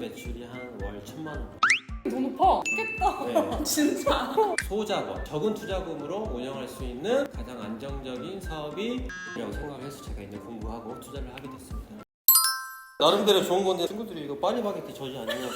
매출이 한 월 1,000만 원. 더 높아. 좋겠다. 네. 진짜. 소자본, 적은 투자금으로 운영할 수 있는 가장 안정적인 사업이라고 생각을 해서 제가 이제 공부하고 투자를 하게 됐습니다. 나름대로 좋은 건데 친구들이 이거 파리바게뜨 저지 아니냐고.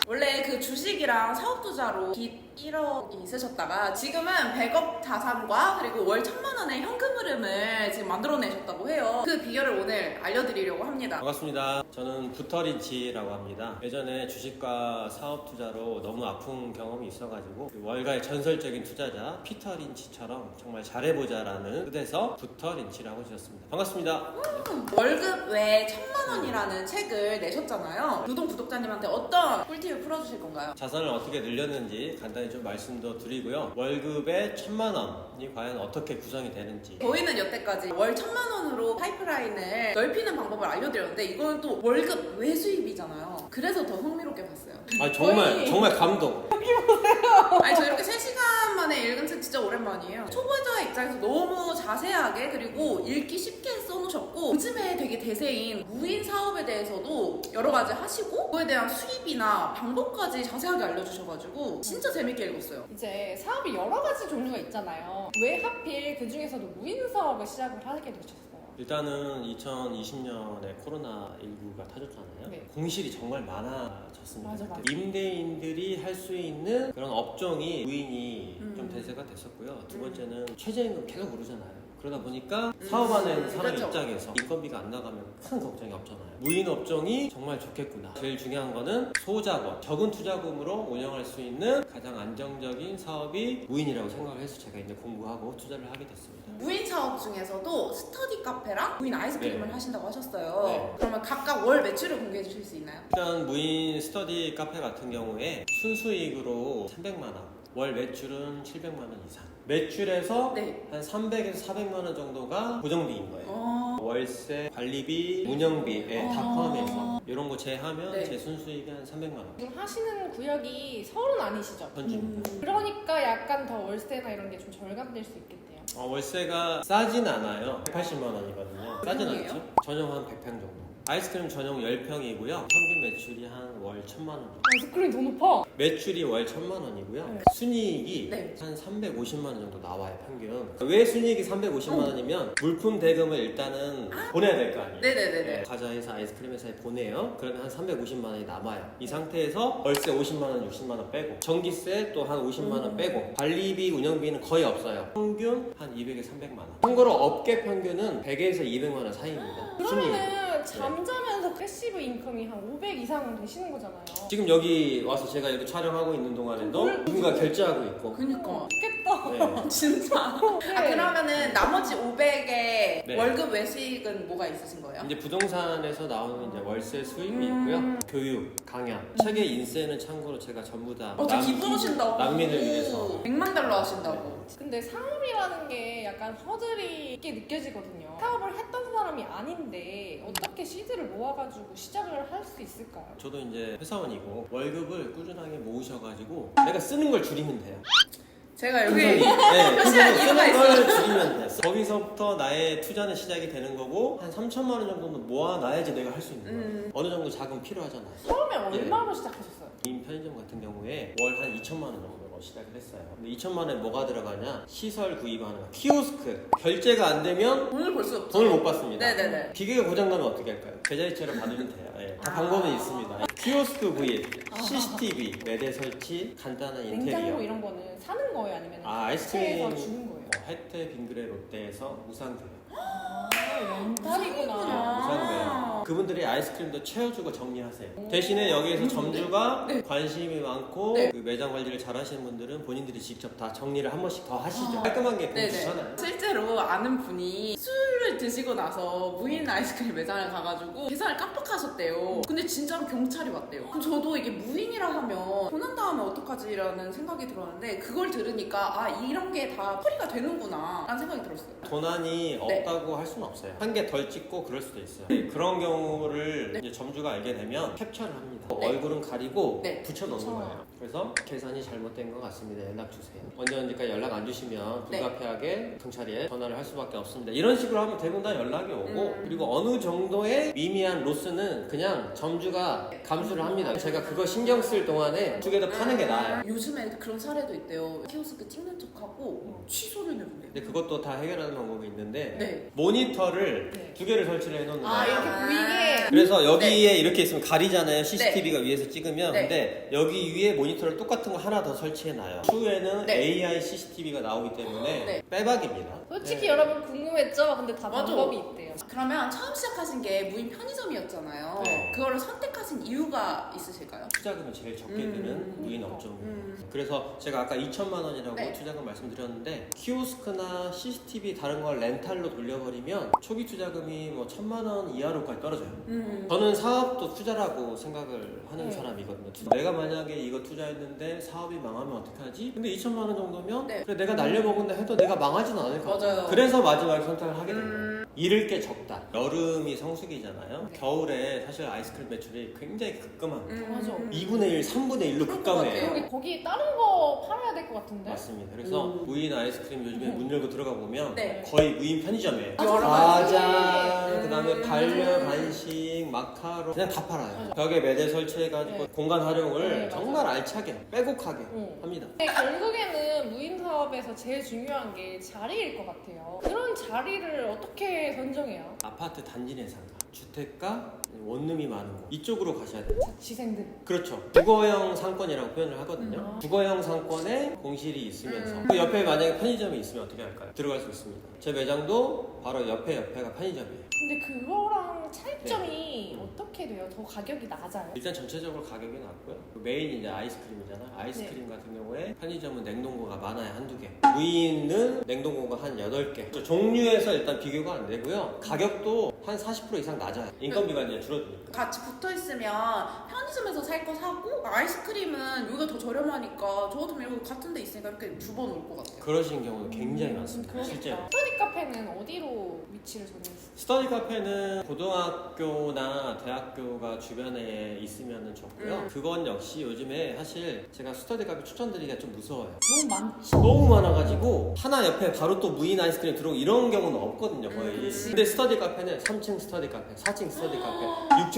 원래 그 주식이랑 사업 투자로 빚 1억이 있으셨다가 지금은 100억 자산과 그리고 월 1,000만 원의 현금 흐름을 지금 만들어내셨다고 해요. 그 비결을 오늘 알려드리려고 합니다. 반갑습니다. 저는 부터린치라고 합니다. 예전에 주식과 사업 투자로 너무 아픈 경험이 있어가지고 월가의 전설적인 투자자 피터 린치처럼 정말 잘해보자라는 뜻에서 부터린치라고 지었습니다. 반갑습니다. 월급 외 1,000만 원이라는 책을 내셨잖아요. 유동 구독자님한테 어떤 꿀팁을 풀어주실 건가요? 자산을 어떻게 늘렸는지 간단히 좀 말씀도 드리고요. 월급에 1,000만 원이 과연 어떻게 구성이 되는지. 저희는 여태까지 월 1,000만 원으로 파이프라인을 넓히는 방법을 알려드렸는데 이건 또 월급 외 수입이잖아요. 그래서 더 흥미롭게 봤어요. 아 정말 감동. 아니 저 이렇게 3시간 만에 읽은 책 진짜 오랜만이에요. 초보자 입장에서 너무 자세하게 그리고 읽기 쉽게 써놓으셨고 요즘에 되게 대세인 무인 사업에 대해서도 여러 가지 하시고 그거에 대한 수입이나 방법까지 자세하게 알려주셔가지고 진짜 재밌게 읽었어요. 이제 사업이 여러 가지 종류가 있잖아요. 왜 하필 그 중에서도 무인 사업을 시작을 하게 되셨어요? 일단은 2020년에 코로나19가 터졌잖아요. 네. 공실이 정말 많아졌습니다. 맞아. 임대인들이 할 수 있는 그런 업종이 무인이 좀 대세가 됐었고요. 두 번째는 최저임금 계속 오르잖아요. 그러다 보니까 사업하는 사람 그렇죠. 입장에서 인건비가 안 나가면 큰 걱정이 없잖아요. 무인 업종이 정말 좋겠구나. 제일 중요한 거는 소자본, 적은 투자금으로 운영할 수 있는 가장 안정적인 사업이 무인이라고 생각을 해서 제가 이제 공부하고 투자를 하게 됐습니다. 무인 사업 중에서도 스터디 카페랑 무인 아이스크림을 네. 하신다고 하셨어요. 네. 그러면 각각 월 매출을 공개해 주실 수 있나요? 일단 무인 스터디 카페 같은 경우에 순수익으로 300만 원, 월 매출은 700만 원 이상. 매출에서 네. 한 300에서 400만 원 정도가 고정비인 거예요. 월세, 관리비, 운영비 다 포함해서 이런 거 제하면 네. 제 순수익이 한 300만 원. 지금 하시는 구역이 서울은 아니시죠? 현주입니다. 그러니까 약간 더 월세나 이런 게 좀 절감될 수 있겠대요. 월세가 싸진 않아요. 180만 원이거든요. 싸진 전용이에요? 않죠. 전용 한 100평 정도. 아이스크림 전용 10평이고요. 평균 매출이 한 월 1,000만 원. 아이스크림이 더 높아. 매출이 월 1,000만 원이고요. 네. 순이익이 네. 한 350만 원 정도 나와요, 평균. 왜 순이익이 350만 원이면 물품 대금을 일단은 보내야 될 거 아니에요. 네네네네. 과자 회사, 아이스크림 회사에 보내요. 그러면 한 350만 원이 남아요. 이 상태에서 월세 50만 원, 60만 원 빼고 전기세 또 한 50만 원 빼고 관리비, 운영비는 거의 없어요. 평균 한 200에서 300만 원. 참고로 업계 평균은 100에서 200만 원 사이입니다. 순이익. 그러면은 잠자면서 패시브 인컴이 한 500 이상 되시는 거잖아요. 지금 여기 와서 제가 이렇게 촬영하고 있는 동안에도 누군가 결제하고 있고. 그니까. 좋겠다. 네. 진짜. 네. 아 그러면은 나머지 500의 네. 월급 외 수익은 뭐가 있으신 거예요? 이제 부동산에서 나오는 이제 월세 수입이 있고요. 교육, 강연, 책의 인세는 참고로 제가 전부 다 저 기부하신다고. 난민을 위해서. 100만 달러 하신다고. 근데 사업이라는 게 약간 허들이 있게 느껴지거든요. 사업을 했던 사람이 아닌데 어떻게 시드를 모아가지고 시작을 할 수 있을까요? 저도 이제 회사원이고 월급을 꾸준하게 모으셔가지고 내가 쓰는 걸 줄이면 돼요. 제가 여기 네, 표시한 이유가 쓰는 있어요. 걸 줄이면 돼요. 거기서부터 나의 투자는 시작이 되는 거고 한 3천만 원 정도는 모아놔야지 내가 할 수 있는 거예요. 어느 정도 자금 필요하잖아요. 처음에 얼마로 시작하셨어요? 인 편의점 같은 경우에 월 한 2천만 원 정도로 시작을 했어요. 근데 2천만 원에 뭐가 들어가냐? 시설 구입하는 거, 키오스크. 결제가 안 되면 돈을 벌 수 없죠. 돈을 못 받습니다. 네네네. 기계가 고장나면 어떻게 할까요? 계좌이체를 받으면 돼요. 예, 다 방법은 있습니다. 키오스크 구입, CCTV, 매대 설치, 간단한 인테리어. 냉장고 이런 거는 사는 거예요? 아니면 아이스크림 업체에서 주는 거예요? 혜태 빙그레 롯데에서 무상돼요. 렌탈이구나. 무상돼요. 그분들이 아이스크림도 채워주고 정리하세요. 대신에 여기에서 점주가 관심이 많고 네. 그 매장 관리를 잘 하시는 분들은 본인들이 직접 다 정리를 한 번씩 더 하시죠. 깔끔한 게 네네. 보이시잖아요. 실제로 아는 분이 술을 드시고 나서 무인 아이스크림 매장을 가가지고 계산을 깜빡하셨대요. 근데 진짜로 경찰이 왔대요. 그럼 저도 이게 무인이라 하면 도난 다음에 어떡하지라는 생각이 들었는데 그걸 들으니까 아 이런 게 다 처리가 되는구나 라는 생각이 들었어요. 도난이 네. 없다고 할 수는 없어요. 한 개 덜 찍고 그럴 수도 있어요. 그런 경우를 이제 점주가 알게 되면 캡처를 합니다. 네. 얼굴은 가리고 네. 붙여놓는 그쵸. 거예요. 그래서 계산이 잘못된 것 같습니다. 연락 주세요. 언제까지 연락 안 주시면 네. 불가피하게 경찰에 전화를 할 수밖에 없습니다. 이런 식으로 하면 대부분 다 연락이 오고 그리고 어느 정도의 미미한 로스는 그냥 점주가 감수를 합니다. 제가 그거 신경 쓸 동안에 두 개 더 파는 게 나아요. 요즘에 그런 사례도 있대요. 키오스크 찍는 척하고 취소를 내준대요. 근데 그것도 다 해결하는 방법이 있는데 네. 모니터를 네. 두 개를 설치를 해놓는 거예요. 아 이렇게 보이게. 그래서 여기에 이렇게 있으면 가리잖아요. CCTV가 위에서 찍으면. 네. 근데 여기 위에 모니터를 똑같은 거 하나 더 설치해놔요. 추후에는 네. AI CCTV가 나오기 때문에 네. 빼박입니다. 솔직히 네. 여러분 궁금했죠? 근데 다 맞아. 방법이 있대요. 그러면 처음 시작하신 게 무인 편의점이었잖아요. 네. 그거를 선택하신 이유가 있으실까요? 투자금이 제일 적게 드는 무인 업종입니다. 음. 그래서 제가 아까 2천만 원이라고 네. 투자금 말씀드렸는데 키오스크나 CCTV 다른 걸 렌탈로 돌려버리면 초기 투자금이 뭐 1,000만 원 이하로까지 떨어져요. 저는 사업도 투자라고 생각을 하는 네. 사람이거든요. 내가 만약에 이거 투자했는데 사업이 망하면 어떡하지? 근데 2천만 원 정도면 네. 그래 내가 날려먹은다 해도 내가 망하지는 않을 것 같아요. 맞아요. 그래서 마지막에 선택을 하게 된 거예요. 잃을 게 적다. 여름이 성수기잖아요. 네. 겨울에 사실 아이스크림 매출이 굉장히 급감한 맞아. 2분의 1, 3분의 1로 그럴 것 급감해요. 같아요. 여기 거기 다른 거 팔아야 될 것 같은데? 맞습니다. 그래서 무인 아이스크림 요즘에 문 열고 들어가 보면 네. 거의 무인 편의점이에요. 여러 과자, 그다음에 반려 간식, 마카롱 그냥 다 팔아요. 맞아. 벽에 매대 설치해가지고 네. 공간 활용을 네, 맞아. 정말 알차게, 빼곡하게 응. 합니다. 근데 결국에는 무인 사업에서 제일 중요한 게 자리일 것 같아요. 그런 자리를 어떻게 선정해요? 아파트 단지 내 상가, 주택가, 원룸이 많은 곳 이쪽으로 가셔야 돼요. 자취생들. 그렇죠. 주거형 상권이라고 표현을 하거든요. 음. 주거형 상권에 공실이 있으면서 그 옆에 만약에 편의점이 있으면 어떻게 할까요? 들어갈 수 있습니다. 제 매장도 바로 옆에가 편의점이에요. 근데 그거랑 차이점이 어떻게 돼요? 더 가격이 낮아요? 일단 전체적으로 가격이 낮고요. 메인이 이제 아이스크림이잖아. 아이스크림 같은 경우에 편의점은 냉동고가 많아요. 한두 개. 무인은 냉동고가 한 8개. 종류에서 일단 비교가 안 되고요. 가격도 한 40% 이상 낮아요. 인건비가 이제 줄어드니까. 같이 붙어 있으면 편의점에서 살 거 사고 아이스크림은 여기가 더 저렴하니까 저 같으면 여기 같은 데 있으니까 이렇게 두 번 올 것 같아요. 그러신 경우도 굉장히 많습니다. 그러겠다. 실제로. 스터디 카페는 어디로 위치를 정했어요? 스터디 카페는 고등학교나 대학교가 주변에 있으면 좋고요. 그건 역시 요즘에 사실 제가 스터디 카페 추천드리기가 좀 무서워요. 너무 많죠? 너무 많아가지고 하나 옆에 바로 또 무인 아이스크림 들어오고 이런 경우는 없거든요 거의. 그치. 근데 스터디 카페는 3층 스터디 카페, 4층 스터디 카페,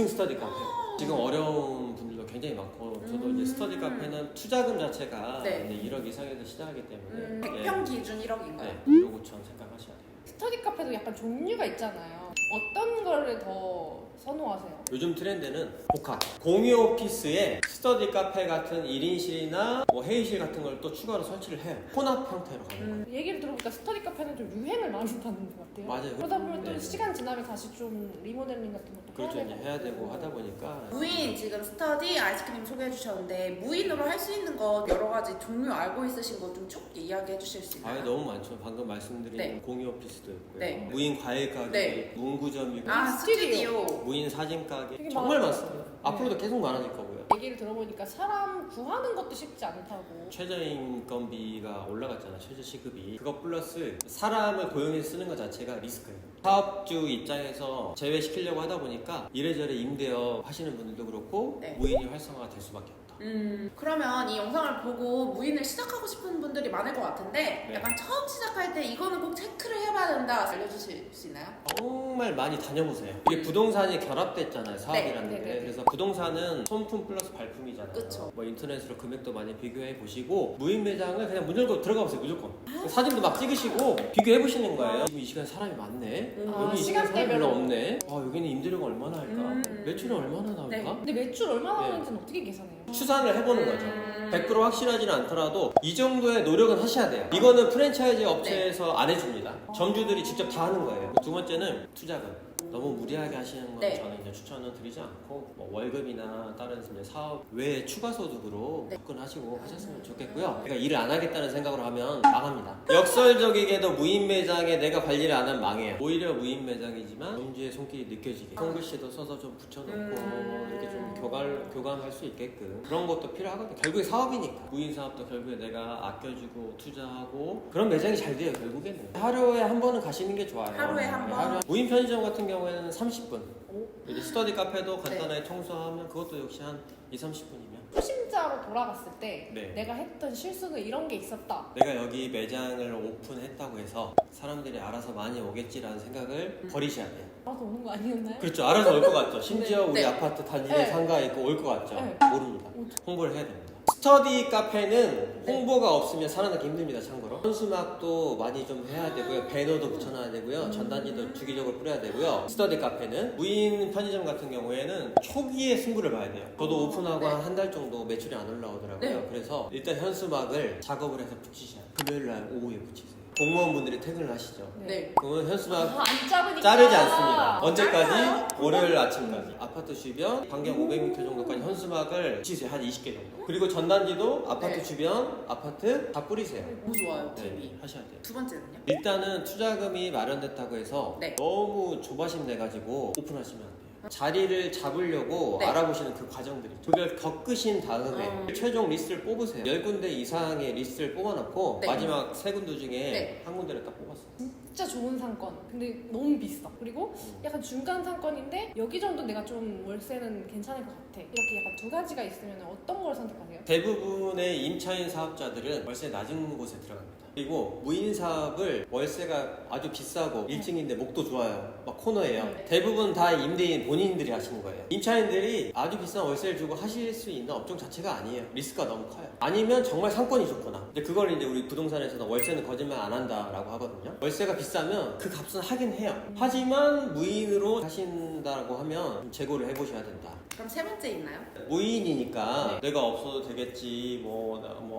6층 스터디 카페 지금 어려운 분들도 굉장히 많고 저도 이제 스터디 카페는 투자금 자체가 네. 이제 1억 이상에서 시작하기 때문에 100평 기준 1억인가요? 네, 1억 5천 생각하셔야 돼요. 스터디 카페도 약간 종류가 있잖아요. 어떤 거를 더 선호하세요? 요즘 트렌드는 복합 공유 오피스에 스터디 카페 같은 1인실이나 뭐 회의실 같은 걸 또 추가로 설치를 해요. 혼합 형태로 가는 거예요. 얘기를 들어보니까 스터디 카페는 좀 유행을 많이 받는 것 같아요. 맞아요. 그러다 보면 또 네. 시간 지나면 다시 좀 리모델링 같은 것도 그렇죠. 이제 되고. 해야 되고 하다 보니까 무인 지금 스터디 아이스크림 소개해 주셨는데 무인으로 할 수 있는 거 여러 가지 종류 알고 있으신 거 좀 쭉 이야기해 주실 수 있나요? 너무 많죠. 방금 말씀드린 네. 공유 오피스도 있고요. 네. 무인 과일 가게, 네. 문구점이 있고, 스튜디오. 무인 사진 가게 되게 정말 많아요. 많습니다. 네. 앞으로도 계속 많아질 거고요. 얘기를 들어보니까 사람 구하는 것도 쉽지 않다고. 최저임금비가 올라갔잖아. 최저 시급이. 그거 플러스 사람을 고용해서 쓰는 것 자체가 리스크예요. 사업주 입장에서 제외시키려고 하다 보니까 이래저래 임대업 하시는 분들도 그렇고 네. 무인이 활성화가 될 수밖에 없다. 그러면 이 영상을 보고 무인을 시작하고 싶은 분들이 많을 것 같은데 네. 약간 처음 시작할 때 이거는 꼭 체크를 해봐야 된다 알려주실 수 있나요? 정말 많이 다녀보세요. 이게 부동산이 결합됐잖아요, 사업이라는 네, 게. 네, 네. 그래서 부동산은 손품 플러스 발품이잖아요. 그쵸. 뭐 인터넷으로 금액도 많이 비교해 보시고 무인 매장을 그냥 문 열고 들어가 보세요, 무조건. 사진도 막 찍으시고 비교해 보시는 거예요. 지금 이 시간에 사람이 많네. 여기 이 시간에 사람이 별로 없네. 여기는 임대료가 얼마나 할까? 매출은 얼마나 나올까? 네. 근데 매출 얼마나 네. 나오는지는 어떻게 계산해요? 추산을 해보는 거죠. 100% 확실하지는 않더라도 이 정도의 노력은 하셔야 돼요. 이거는 프랜차이즈 업체에서 안 해줍니다. 점주들이 직접 다 하는 거예요. 두 번째는 투자금. 너무 무리하게 하시는 건 네. 저는 이제 추천을 드리지 않고 뭐 월급이나 다른 이제 사업 외에 추가 소득으로 네. 접근하시고 하셨으면 좋겠고요. 내가 일을 안 하겠다는 생각으로 하면 망합니다. 역설적이게도 무인 매장에 내가 관리를 안 하면 망해요. 오히려 무인 매장이지만 점주의 손길이 느껴지게 손글씨도 써서 좀 붙여놓고 이렇게 좀 교감할 수 있게끔 그런 것도 필요하거든요. 결국에 사업이니까 무인 사업도 결국에 내가 아껴주고 투자하고 그런 매장이 잘 돼요. 결국에는 하루에 한 번은 가시는 게 좋아요. 하루에 한 번? 무인 편의점 같은 경우에는 30분. 이제 스터디 카페도 간단하게 청소하면 그것도 역시 한 2, 30분이면 초보자로 돌아갔을 때 네. 내가 했던 실수는 이런 게 있었다. 내가 여기 매장을 오픈했다고 해서 사람들이 알아서 많이 오겠지라는 생각을 버리셔야 돼요. 알아서 오는 거 아니었나요? 그렇죠. 알아서 올 것 같죠. 심지어 우리 네. 아파트 단지에 네. 상가에 있고 올 것 같죠. 네. 모릅니다. 홍보를 해야 됩니다. 스터디 카페는 홍보가 없으면 살아나기 힘듭니다. 참고로 현수막도 많이 좀 해야 되고요. 배너도 붙여놔야 되고요. 전단지도 주기적으로 뿌려야 되고요. 스터디 카페는 무인 편의점 같은 경우에는 초기에 승부를 봐야 돼요. 저도 오픈하고 네. 한 달 정도 매출이 안 올라오더라고요. 네. 그래서 일단 현수막을 작업을 해서 붙이셔야 돼요. 금요일날 오후에 붙이세요. 공무원분들이 퇴근을 하시죠. 네. 그러면 현수막 안 자르니까. 자르지 않습니다. 짧아요? 언제까지? 월요일 아침까지. 아파트 주변 반경 500m 정도까지 현수막을 붙이세요. 한 20개 정도. 그리고 전단지도 아파트 네. 주변, 아파트 다 뿌리세요. 너무 좋아요, 네, 팁이. 하셔야 돼요. 두 번째는요? 일단은 투자금이 마련됐다고 해서 네. 너무 조바심 내가지고 오픈하시면 안 돼요. 자리를 잡으려고 네. 알아보시는 그 과정들이죠. 그걸 겪으신 다음에 최종 리스트를 뽑으세요. 10군데 이상의 리스트를 뽑아놓고 네. 마지막 3군데 중에 네. 한 군데를 딱 뽑았어요. 진짜 좋은 상권. 근데 너무 비싸. 그리고 약간 중간 상권인데 여기 정도 내가 좀 월세는 괜찮을 것 같아. 이렇게 약간 두 가지가 있으면 어떤 걸 선택하세요? 대부분의 임차인 사업자들은 월세 낮은 곳에 들어갑니다. 그리고 무인 사업을 월세가 아주 비싸고 1층인데 목도 좋아요. 막 코너예요. 네. 대부분 다 임대인 본인들이 하시는 거예요. 임차인들이 아주 비싼 월세를 주고 하실 수 있는 업종 자체가 아니에요. 리스크가 너무 커요. 아니면 정말 상권이 좋구나. 근데 그걸 이제 우리 부동산에서는 월세는 거짓말 안 한다라고 하거든요. 월세가 비싸면 그 값은 하긴 해요. 하지만 무인으로 하신다고 하면 재고를 해보셔야 된다. 그럼 세 번째 있나요? 무인이니까 내가 없어도 되겠지, 뭐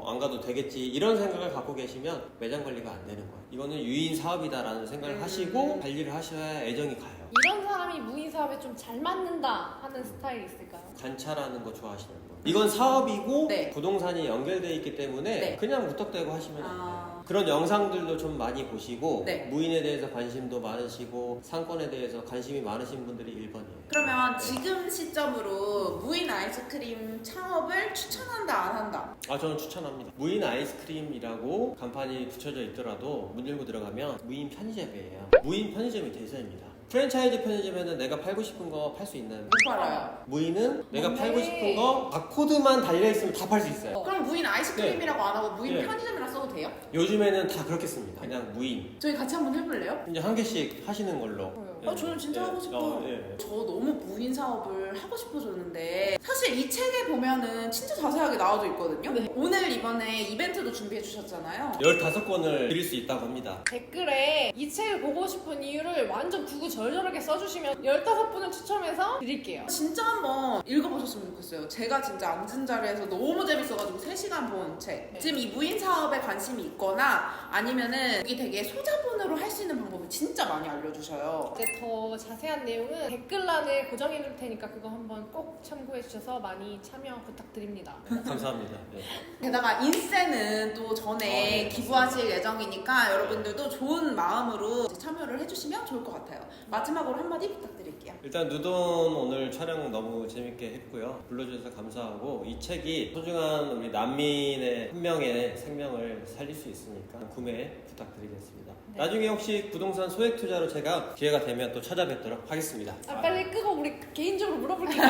안 가도 되겠지 이런 생각을 갖고 계시면 매장 관리가 안 되는 거예요. 이거는 유인 사업이다라는 생각을 하시고 관리를 하셔야 애정이 가요. 이런 사람이 무인 사업에 좀 잘 맞는다 하는 스타일이 있을까요? 관찰하는 거 좋아하시는 분. 이건 사업이고 네. 부동산이 연결되어 있기 때문에 네. 그냥 무턱대고 하시면 안 돼요. 아, 그런 영상들도 좀 많이 보시고 네. 무인에 대해서 관심도 많으시고 상권에 대해서 관심이 많으신 분들이 1번이에요. 그러면 지금 시점으로 무인 아이스크림 창업을 추천한다, 안 한다? 저는 추천합니다. 무인 아이스크림이라고 간판이 붙여져 있더라도 문 열고 들어가면 무인 편의점이에요. 무인 편의점이 대세입니다. 프랜차이즈 편의점에는 내가 팔고 싶은 거 팔 수 있나요? 못 팔아요. 무인은 내가 맞네. 팔고 싶은 거 바코드만 달려있으면 다 팔 수 있어요. 그럼 무인 아이스크림이라고 안 하고 무인 네. 편의점이라 써도 돼요? 요즘에는 다 그렇게 씁니다. 그냥 무인. 저희 같이 한번 해볼래요? 이제 한 개씩 하시는 걸로. 좋아요. 저는 진짜 하고 싶어요. 예. 저 너무 무인 사업을 하고 싶어졌는데 사실 이 책에 보면은 진짜 자세하게 나와져 있거든요. 네. 오늘 이번에 이벤트도 준비해 주셨잖아요. 15권을 드릴 수 있다고 합니다. 댓글에 이 책을 보고 싶은 이유를 완전 구구절절하게 써주시면 15분을 추첨해서 드릴게요. 진짜 한번 읽어보셨으면 좋겠어요. 제가 진짜 앉은 자리에서 너무 재밌어가지고 3시간 본 책. 네. 지금 이 무인 사업에 관심이 있거나 아니면은 이게 되게 소자본으로 할 수 있는 방법을 진짜 많이 알려주셔요. 이제 더 자세한 내용은 댓글란에 고정해 놓을 테니까 그거 한번 꼭 참고해 주셔서 많이 참여 부탁드립니다. 감사합니다. 네. 게다가 인세는 또 전에 네, 기부하실 예정이니까 여러분들도 좋은 마음으로 이제 참여를 해주시면 좋을 것 같아요. 마지막으로 한마디 부탁드릴게요. 일단 누돈 오늘 촬영 너무 재밌게 했고요. 불러주셔서 감사하고 이 책이 소중한 우리 난민의 한 명의 생명을 살릴 수 있으니까 구매 부탁드리겠습니다. 네. 나중에 혹시 부동산 소액 투자로 제가 기회가 되면 또 찾아뵙도록 하겠습니다. 빨리 끄고 우리 개인적으로 물어볼게요.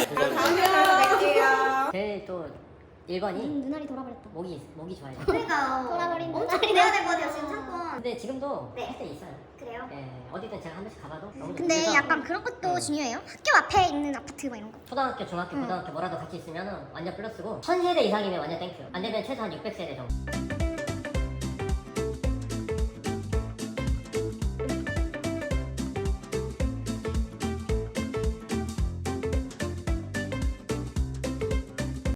그럼 다음에 뵐게요. 제일 또 1번이 눈알이 돌아버렸다. 목이 좋아요. 그러니까 돌아버린 엄청 내야 될 것 같아요 지금 상권. 근데 지금도 네. 할 때 있어요. 그래요? 예, 어디든 제가 한 번씩 가봐도 너무 근데 좋아서 약간 그런 것도 중요해요. 학교 앞에 있는 아파트 막 이런 거. 초등학교, 중학교, 고등학교 뭐라도 같이 있으면 완전 플러스고 1000세대 이상이면 완전 땡큐. 안 되면 최소한 600세대 정도.